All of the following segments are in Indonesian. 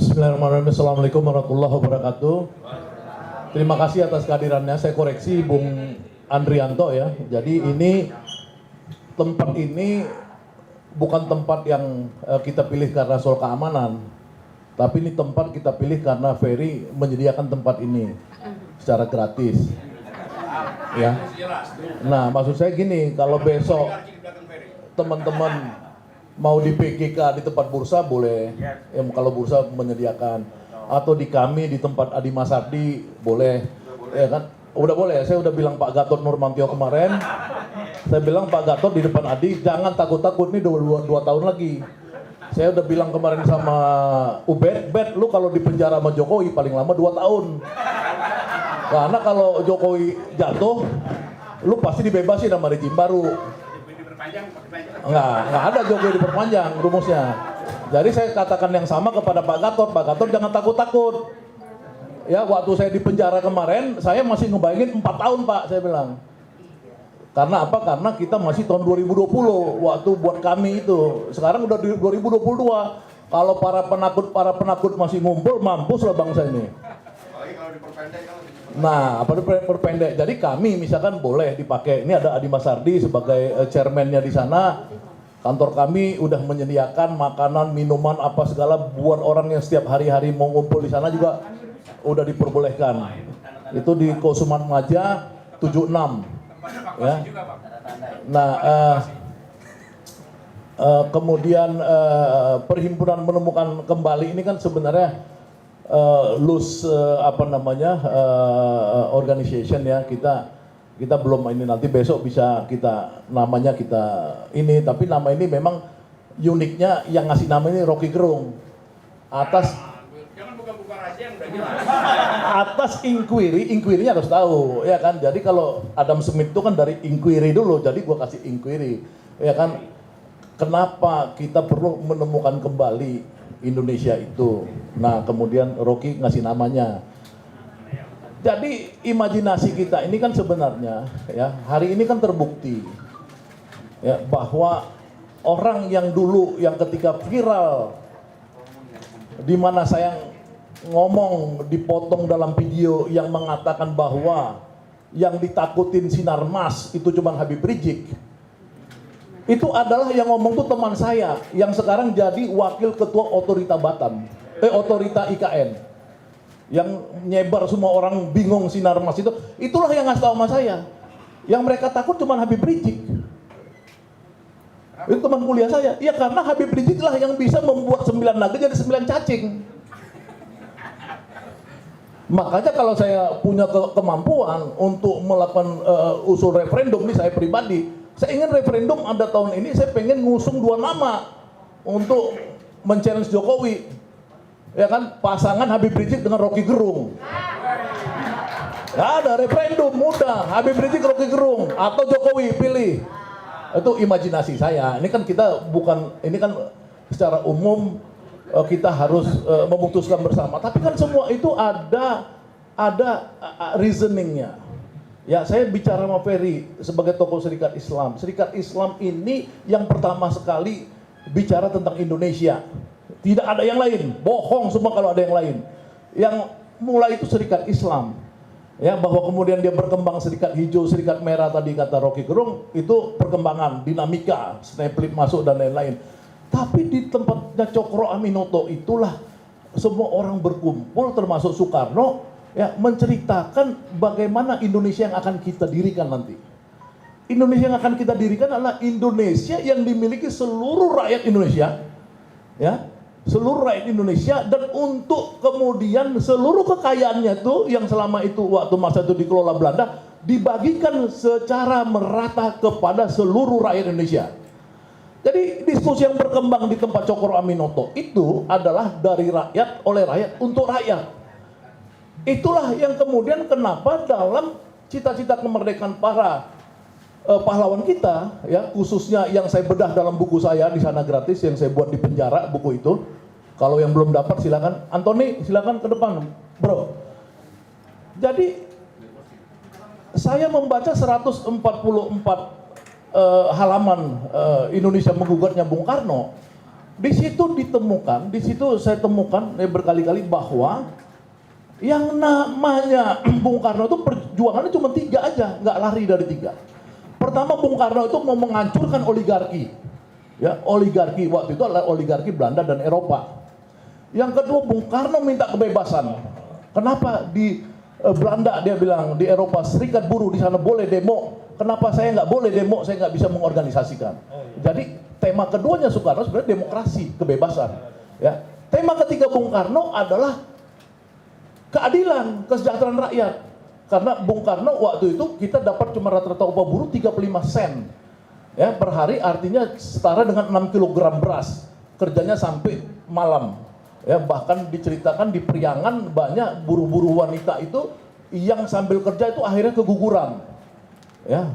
Bismillahirrahmanirrahim. Assalamualaikum warahmatullahi wabarakatuh. Terima kasih atas kehadirannya. Saya koreksi Bung Andrianto ya. Jadi ini tempat ini bukan tempat yang kita pilih karena soal keamanan, tapi ini tempat kita pilih karena Ferry menyediakan tempat ini secara gratis. Ya. Nah, maksud saya gini, kalau besok teman-teman mau di PGK di tempat bursa boleh, ya, kalau bursa menyediakan, atau di kami di tempat Adi Masardi boleh, ya kan? Udah boleh. Saya udah bilang Pak Gatot Nurmantio kemarin, saya bilang Pak Gatot di depan Adi jangan takut-takut, nih 2 tahun lagi. Saya udah bilang kemarin sama Ubed, lu kalau di penjara sama Jokowi paling lama 2 tahun. Karena kalau Jokowi jatuh, lu pasti dibebasin sama rejim baru. Nggak ada Jokowi diperpanjang rumusnya. Jadi saya katakan yang sama kepada Pak Gatot jangan takut-takut. Ya, waktu saya di penjara kemarin, saya masih ngebayangin 4 tahun Pak, saya bilang. Karena apa? Karena kita masih tahun 2020 waktu buat kami itu. Sekarang udah 2022. Kalau para penakut masih ngumpul, mampus lah bangsa ini. Nah, apa diperpendek? Jadi kami misalkan boleh dipakai. Ini ada Adi Masardi sebagai chairman-nya di sana. Kantor kami udah menyediakan makanan, minuman, apa segala buat orang yang setiap hari-hari mau ngumpul di sana juga udah diperbolehkan. Itu di Kusuman Maja 76. Ya. Nah, kemudian perhimpunan menemukan kembali ini kan sebenarnya organization ya, kita belum ini, nanti besok bisa kita namanya kita ini, tapi nama ini memang uniknya yang ngasih nama ini Rocky Gerung atas jangan buka-buka rahasia yang udah jelas. Atas inquiry-nya harus tahu ya kan. Jadi kalau Adam Smith itu kan dari inquiry dulu, jadi gua kasih inquiry ya kan, kenapa kita perlu menemukan kembali Indonesia itu. Nah, kemudian Rocky ngasih namanya. Jadi imajinasi kita ini kan sebenarnya ya, hari ini kan terbukti ya bahwa orang yang dulu yang ketika viral di mana saya ngomong dipotong dalam video yang mengatakan bahwa yang ditakutin Sinar Mas itu cuma Habib Rizik. Itu adalah yang ngomong tuh teman saya yang sekarang jadi wakil ketua otorita Batam, otorita IKN, yang nyebar semua orang bingung Sinar Mas itu. Itulah yang ngasih tahu sama saya. Yang mereka takut cuma Habib Rizik. Itu teman kuliah saya. Ya karena Habib Rizik lah yang bisa membuat 9 naga jadi 9 cacing. Makanya kalau saya punya kemampuan untuk melakukan usul referendum, nih saya pribadi, saya ingin referendum ada tahun ini, saya pengen ngusung 2 nama untuk men-challenge Jokowi. Ya kan, pasangan Habib Rizik dengan Rocky Gerung. Ya ada referendum mudah, Habib Rizik Rocky Gerung atau Jokowi pilih. Itu imajinasi saya. Ini kan kita bukan, ini kan secara umum kita harus memutuskan bersama. Tapi kan semua itu ada reasoningnya. Ya, saya bicara sama Ferry sebagai tokoh Serikat Islam. Serikat Islam ini yang pertama sekali bicara tentang Indonesia. Tidak ada yang lain. Bohong semua kalau ada yang lain. Yang mulai itu Serikat Islam. Ya, bahwa kemudian dia berkembang Serikat Hijau, Serikat Merah tadi kata Rocky Gerung, itu perkembangan, dinamika, snaplit masuk dan lain-lain. Tapi di tempatnya Cokro Aminoto itulah semua orang berkumpul termasuk Soekarno, ya, menceritakan bagaimana Indonesia yang akan kita dirikan nanti. Indonesia yang akan kita dirikan adalah Indonesia yang dimiliki seluruh rakyat Indonesia, ya, seluruh rakyat Indonesia, dan untuk kemudian seluruh kekayaannya itu yang selama itu waktu masa itu dikelola Belanda dibagikan secara merata kepada seluruh rakyat Indonesia. Jadi diskusi yang berkembang di tempat Cokro Aminoto itu adalah dari rakyat, oleh rakyat, untuk rakyat. Itulah yang kemudian kenapa dalam cita-cita kemerdekaan para pahlawan kita, ya, khususnya yang saya bedah dalam buku saya di sana gratis yang saya buat di penjara, buku itu. Kalau yang belum dapat silakan, Anthony silakan ke depan, bro. Jadi saya membaca 144 halaman Indonesia menggugatnya Bung Karno. Di situ saya temukan berkali-kali bahwa yang namanya Bung Karno itu perjuangannya cuma 3 aja, nggak lari dari 3. Pertama, Bung Karno itu mau menghancurkan oligarki. Ya, oligarki waktu itu adalah oligarki Belanda dan Eropa. Yang kedua, Bung Karno minta kebebasan. Kenapa di Belanda dia bilang, di Eropa serikat buruh di sana boleh demo. Kenapa saya nggak boleh demo? Saya nggak bisa mengorganisasikan. Jadi tema keduanya Soekarno sebenarnya demokrasi, kebebasan. Ya. Tema ketiga Bung Karno adalah keadilan, kesejahteraan rakyat. Karena Bung Karno waktu itu kita dapat cuma rata-rata upah buruh 35 sen ya, per hari, artinya setara dengan 6 kg beras. Kerjanya sampai malam. Ya, bahkan diceritakan di Priangan banyak buruh-buruh wanita itu yang sambil kerja itu akhirnya keguguran. Ya.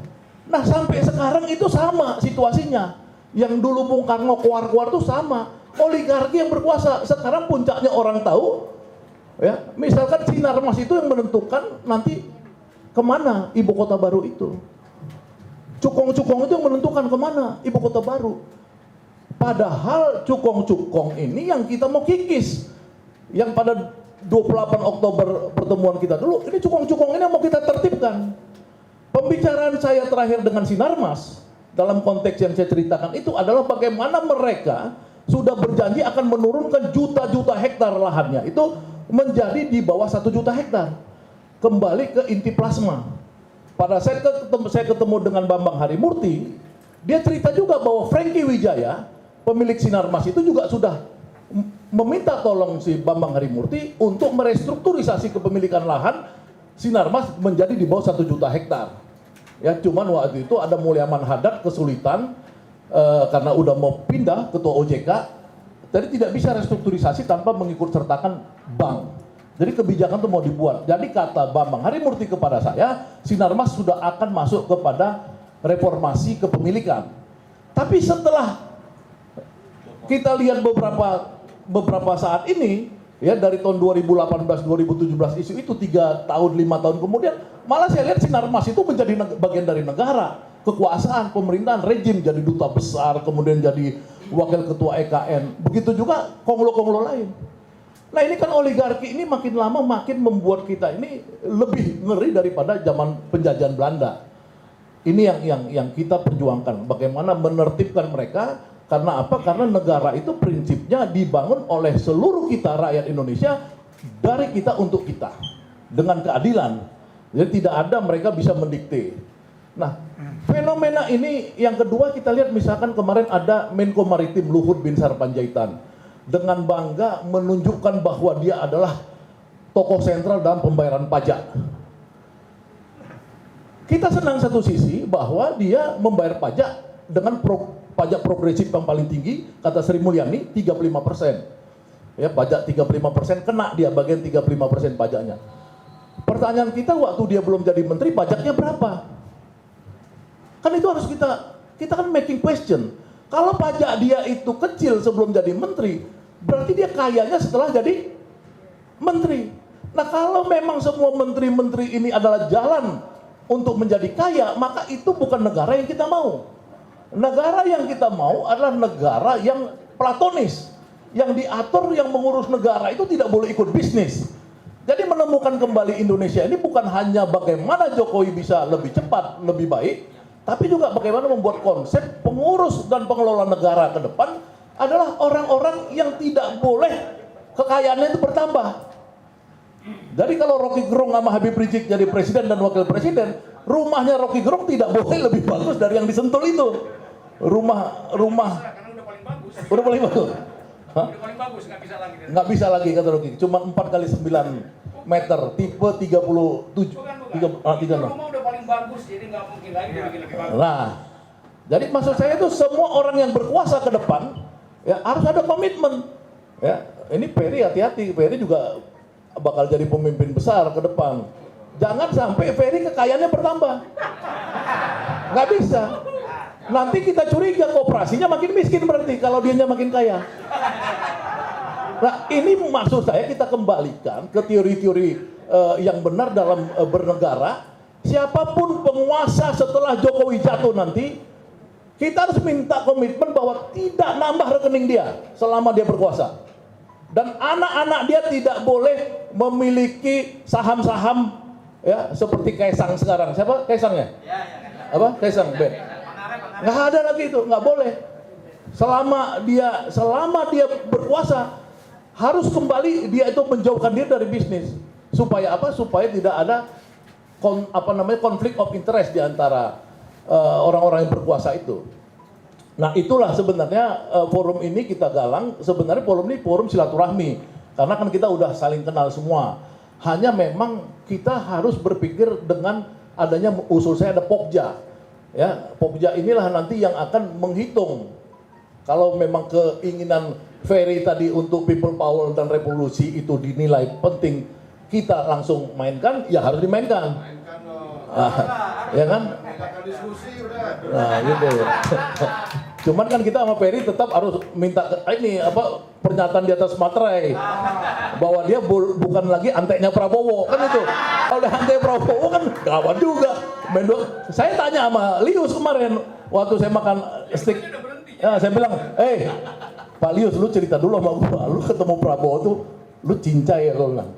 Nah, sampai sekarang itu sama situasinya. Yang dulu Bung Karno keluar-keluar itu sama. Oligarki yang berkuasa. Sekarang puncaknya orang tahu, ya, misalkan Sinarmas itu yang menentukan nanti kemana ibu kota baru itu. Cukong-cukong itu yang menentukan kemana ibu kota baru. Padahal cukong-cukong ini yang kita mau kikis. Yang pada 28 Oktober pertemuan kita dulu, ini cukong-cukong ini yang mau kita tertibkan. Pembicaraan saya terakhir dengan Sinarmas dalam konteks yang saya ceritakan itu adalah bagaimana mereka sudah berjanji akan menurunkan juta-juta hektar lahannya itu menjadi di bawah 1 juta hektar, kembali ke inti plasma. Pada saat saya ketemu dengan Bambang Harimurti, dia cerita juga bahwa Franky Wijaya, pemilik Sinarmas itu juga sudah meminta tolong si Bambang Harimurti untuk merestrukturisasi kepemilikan lahan Sinarmas menjadi di bawah 1 juta hektar. Ya, cuman waktu itu ada Mulyaman Hadad kesulitan karena udah mau pindah ketua OJK, jadi tidak bisa restrukturisasi tanpa mengikut sertakan bank. Jadi kebijakan itu mau dibuat. Jadi kata Bambang Harimurti kepada saya, Sinarmas sudah akan masuk kepada reformasi kepemilikan. Tapi setelah kita lihat beberapa saat ini, ya dari tahun 2018, 2017 isu itu 3 tahun, 5 tahun kemudian, malah saya lihat Sinarmas itu menjadi bagian dari negara, kekuasaan, pemerintahan, rejim, jadi duta besar, kemudian jadi wakil ketua EKN. Begitu juga konglo-konglo lain. Nah, ini kan oligarki ini makin lama makin membuat kita ini lebih ngeri daripada zaman penjajahan Belanda. Ini yang kita perjuangkan, bagaimana menertibkan mereka. Karena apa? Karena negara itu prinsipnya dibangun oleh seluruh kita rakyat Indonesia, dari kita untuk kita, dengan keadilan. Jadi tidak ada mereka bisa mendikte. Nah, fenomena ini yang kedua kita lihat, misalkan kemarin ada Menko Maritim Luhut Binsar Panjaitan dengan bangga menunjukkan bahwa dia adalah tokoh sentral dalam pembayaran pajak. Kita senang satu sisi bahwa dia membayar pajak dengan pajak progresif yang paling tinggi, kata Sri Mulyani 35%. Ya, pajak 35% kena dia bagian 35% pajaknya. Pertanyaan kita waktu dia belum jadi menteri, pajaknya berapa? Kan itu harus kita kan making question. Kalau pajak dia itu kecil sebelum jadi menteri, berarti dia kayanya setelah jadi menteri. Nah, kalau memang semua menteri-menteri ini adalah jalan untuk menjadi kaya, maka itu bukan negara yang kita mau. Negara yang kita mau adalah negara yang platonis, yang diatur, yang mengurus negara itu tidak boleh ikut bisnis. Jadi menemukan kembali Indonesia ini bukan hanya bagaimana Jokowi bisa lebih cepat, lebih baik, tapi juga bagaimana membuat konsep pengurus dan pengelola negara ke depan adalah orang-orang yang tidak boleh kekayaannya itu bertambah. Jadi kalau Rocky Gerung sama Habib Rizik jadi presiden dan wakil presiden, rumahnya Rocky Gerung tidak boleh lebih bagus dari yang di Sentul itu. Rumah udah paling bagus. Hah? Udah paling bagus, nggak bisa lagi kata Rocky. Cuma 4 kali 9 meter, tipe 37. Rumah udah paling bagus, jadi nggak mungkin lagi dibikin lebih bagus. Nah, jadi maksud saya itu semua orang yang berkuasa ke depan ya harus ada komitmen. Ya, ini Ferry hati-hati, Ferry juga bakal jadi pemimpin besar ke depan. Jangan sampai Ferry kekayaannya bertambah. Nggak bisa. Nanti kita curiga kooperasinya makin miskin berarti kalau dianya makin kaya. Nah, ini maksud saya kita kembalikan ke teori-teori yang benar dalam bernegara. Siapapun penguasa setelah Jokowi jatuh nanti, Kita harus minta komitmen bahwa tidak nambah rekening dia selama dia berkuasa. Dan anak-anak dia tidak boleh memiliki saham-saham ya seperti Kaisang sekarang. Siapa Kaisangnya? Apa? Kaisang Ben. Nggak ada lagi itu, nggak boleh. Selama dia berkuasa harus kembali dia itu menjauhkan diri dari bisnis. Supaya apa? Supaya tidak ada konflik of interest di antara orang-orang yang berkuasa itu. Nah itulah sebenarnya forum ini kita galang, sebenarnya forum ini forum silaturahmi. Karena kan kita udah saling kenal semua. Hanya memang kita harus berpikir dengan adanya usul saya ada Pokja. Ya, Pokja inilah nanti yang akan menghitung. Kalau memang keinginan Ferry tadi untuk people power dan revolusi itu dinilai penting, kita langsung mainkan, ya harus dimainkan. Ya kan? Nah, gitu. Cuman kan kita sama Ferry tetap harus minta pernyataan di atas materai bahwa dia bukan lagi anteknya Prabowo, kan itu. Kalau dia antek Prabowo kan gawat juga. Saya tanya sama Lius kemarin waktu saya makan steak. Ya, saya bilang, Pak Lius, lu cerita dulu sama gua, lu ketemu Prabowo tuh, lu cincai ya, lu bilang.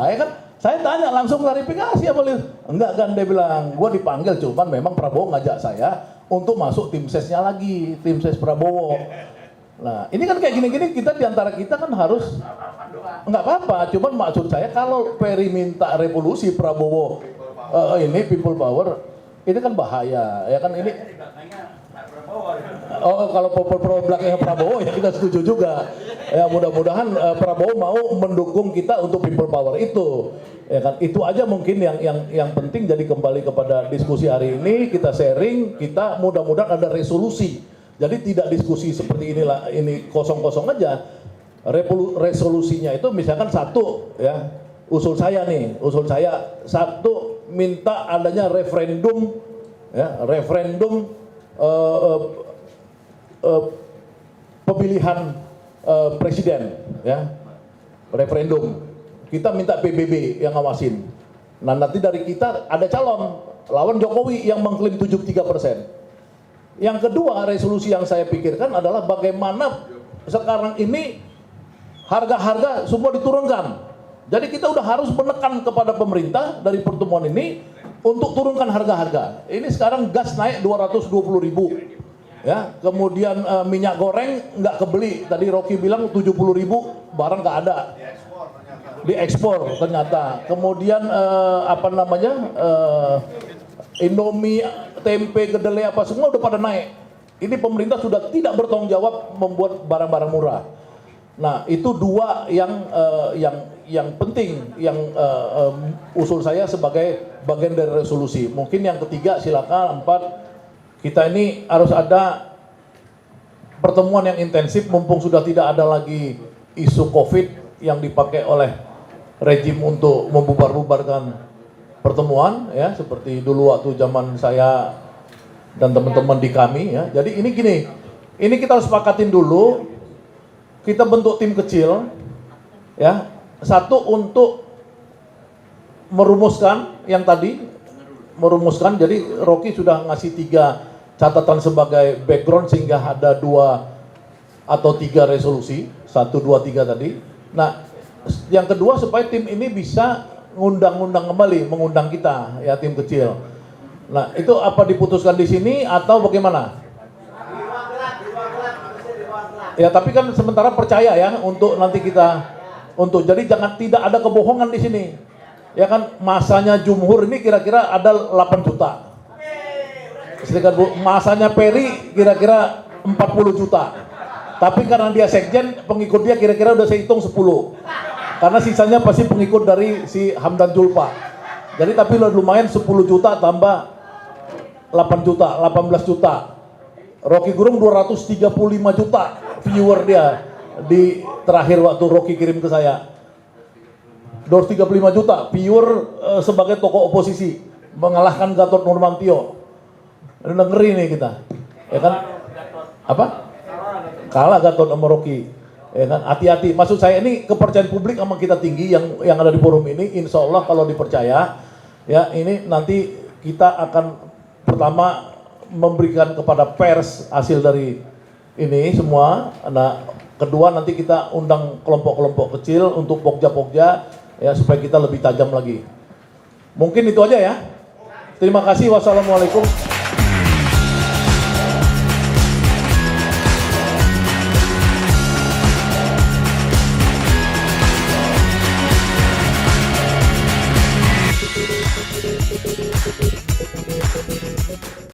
Ya kan? Saya tanya langsung klarifikasi sama Lius. Enggak kan, dia bilang, gua dipanggil cuman memang Prabowo ngajak saya untuk masuk tim sesnya lagi, tim ses Prabowo. Nah, ini kan kayak gini-gini kita diantara kita kan harus nggak apa-apa. Cuman maksud saya kalau Ferry minta revolusi Prabowo ini people power, ini kan bahaya, ya kan ini. Oh, kalau belakangnya Prabowo ya kita setuju juga. Ya mudah-mudahan Prabowo mau mendukung kita untuk people power itu. Ya kan itu aja mungkin yang penting. Jadi kembali kepada diskusi hari ini, kita sharing, kita mudah-mudahan ada resolusi. Jadi tidak diskusi seperti inilah, ini kosong-kosong aja. Resolusinya itu misalkan satu ya, usul saya satu minta adanya referendum ya, pemilihan presiden ya, referendum. Kita minta PBB yang ngawasin. Nah nanti dari kita ada calon lawan Jokowi yang mengklaim 73%. Yang kedua resolusi yang saya pikirkan adalah bagaimana sekarang ini harga-harga semua diturunkan. Jadi kita udah harus menekan kepada pemerintah dari pertemuan ini untuk turunkan harga-harga. Ini sekarang gas naik 220.000. Ya, kemudian minyak goreng nggak kebeli. Tadi Rocky bilang 70.000 barang nggak ada. Diekspor ternyata. Kemudian Indomie, tempe, kedelai apa semua udah pada naik. Ini pemerintah sudah tidak bertanggung jawab membuat barang-barang murah. Nah, itu dua yang penting yang usul saya sebagai bagian dari resolusi. Mungkin yang ketiga silakan 4, kita ini harus ada pertemuan yang intensif mumpung sudah tidak ada lagi isu Covid yang dipakai oleh rejim untuk membubar-bubarkan pertemuan ya, seperti dulu waktu zaman saya dan teman-teman di kami ya. Jadi ini gini, ini kita harus sepakatin dulu, kita bentuk tim kecil ya, satu untuk merumuskan yang tadi, jadi Rocky sudah ngasih 3 catatan sebagai background sehingga ada 2 atau 3 resolusi, 1, 2, 3 tadi. Nah, yang kedua supaya tim ini bisa ngundang mengundang kita ya, tim kecil. Nah, itu apa diputuskan di sini atau bagaimana? Ya, tapi kan sementara percaya ya untuk nanti kita jadi tidak ada kebohongan di sini. Ya kan masanya Jumhur ini kira-kira ada 8 juta. Masanya Ferry kira-kira 40 juta. Tapi karena dia sekjen, pengikut dia kira-kira udah saya hitung 10. Karena sisanya pasti pengikut dari si Hamdan Julfa. Jadi tapi lumayan 10 juta tambah 8 juta, 18 juta. Rocky Gerung 235 juta viewer dia di terakhir waktu Rocky kirim ke saya. 235 juta viewer sebagai tokoh oposisi mengalahkan Gatot Nurmantio. Ini ngeri nih kita. Ya kan? Apa? Kalah Gatot sama Rocky. Ya kan, hati-hati. Maksud saya ini kepercayaan publik sama kita tinggi yang ada di forum ini. Insya Allah kalau dipercaya, ya ini nanti kita akan pertama memberikan kepada pers hasil dari ini semua. Nah, kedua nanti kita undang kelompok-kelompok kecil untuk pokja-pokja ya supaya kita lebih tajam lagi. Mungkin itu aja ya. Terima kasih. Wassalamualaikum.